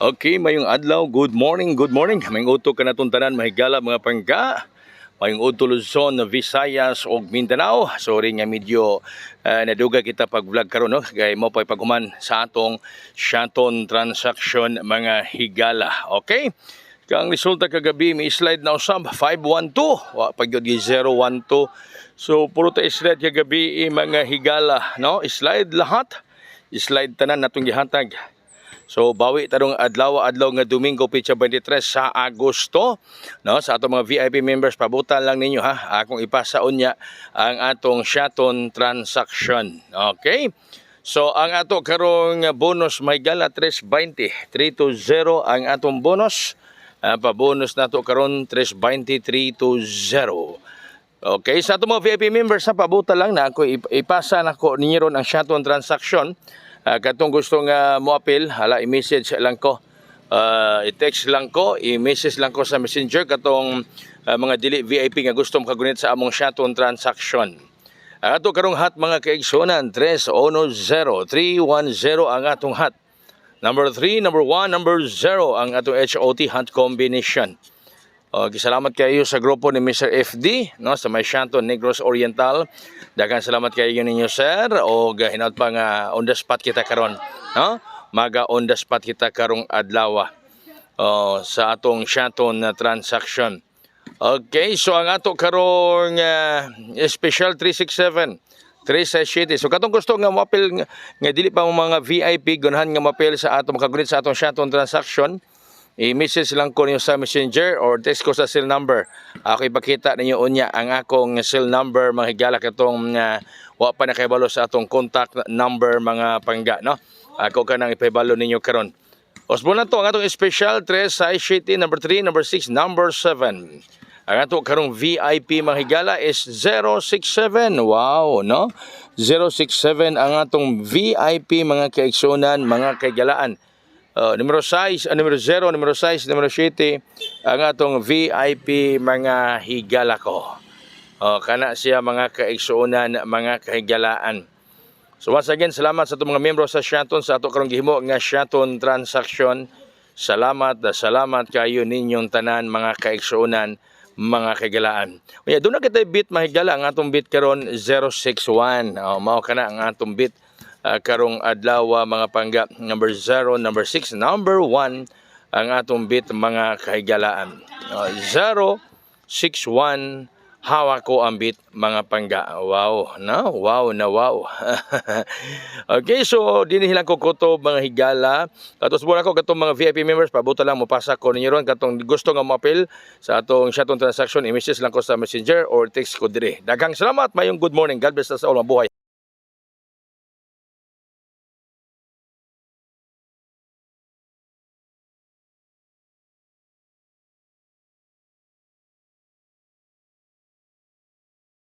Okay, mayong adlaw, good morning, good morning. Mayong uto ka natong tanan, mahigala mga pangka. Mayong uto Luzon, Visayas ug Mindanao. Sorry nga medyo naduga kita pag-vlog karon no. Kay mo pa paghuman sa atong Shanton transaction mga higala. Okay? Kang resulta kagabi may slide na usab 512, wa pagyud 012. So puro ta slide kagabi mga higala, no? Slide lahat. Slide tanan natong gihatag. So bawi tarong adlaw nga Domingo pitsa 23 sa Agosto, no, sa atong mga VIP members pabutan lang ninyo ha, akong ipasa unya ang atong Shanton transaction. Okay? So ang ato karong bonus may gala 320 320 ang atong bonus. Pa-bonus nato karon 320 320. Okay, sa atong mga VIP members sa pabutan lang na ako ipasa nako ninyo ron ang Shanton transaction. Katong gusto nga mo-appeal, hala i-message lang ko. I-text lang ko, i-message lang ko sa Messenger katong mga dili VIP nga gusto makagunit sa among Shanton transaction. Ato karong hat mga kaigsunan 310 310 ang atong hat. Number 3, number 1, number 0 ang atong HOT hat combination. Salamat kayo sa grupo ni Mr. FD, no, sa may Shanton Negros Oriental. Daghang salamat kayo ninyo sir, o hinat pa nga on the spot kita karon, no? Maga on the spot kita karong adlaw sa atong Shanton transaction. Okay, so ang ato karong special 367 367. So katong gusto nga mo-appeal nga dili pa mo mga VIP ganahan nga mo-appeal sa atong makagunit sa atong Shanton transaction. I-message lang ko ninyo sa Messenger or text ko sa cell number. Ako ipakita ninyo unya ang akong cell number mga higala katong wa pa nakahibalo sa atong contact number mga pangga, no? Ako kanang ipahibalo ninyo karon. Osbo na to ang atong special 367 number 3, number 6, number 7. Ang atong karong VIP mga higala is 067. Wow, no? 067 ang atong VIP mga kaigsunan, mga kaigalaan. Numero 6, numero 0, numero 6, numero 7 ang atong VIP mga higala ko. Kana siya mga kaigsuonan, mga kahigalaan. So once again, salamat sa itong mga miyembro sa Shanton sa ato karong gihimo nga Shanton transaction. Salamat kayo ninyong tanan mga kaigsuonan, mga kahigalaan. Doon na kita bit mahigala ang atong bit karon 061. Mao kana ang atong bit karong adlaw mga pangga. Number 0, number 6, number 1 ang atong bit mga kahigalaan. 061 hawa ko ang bit mga pangga. Wow, no? Wow na wow. Okay, so dinihilang ko kutob mga higala. Katos muna ko katong mga VIP members pabuta lang mo pasa ko ninyo ron katong gusto nga mo-appeal sa atong Shanton transaction. I-message lang ko sa Messenger or text ko dire. Daghang salamat, mayong good morning. God bless us all, mabuhay.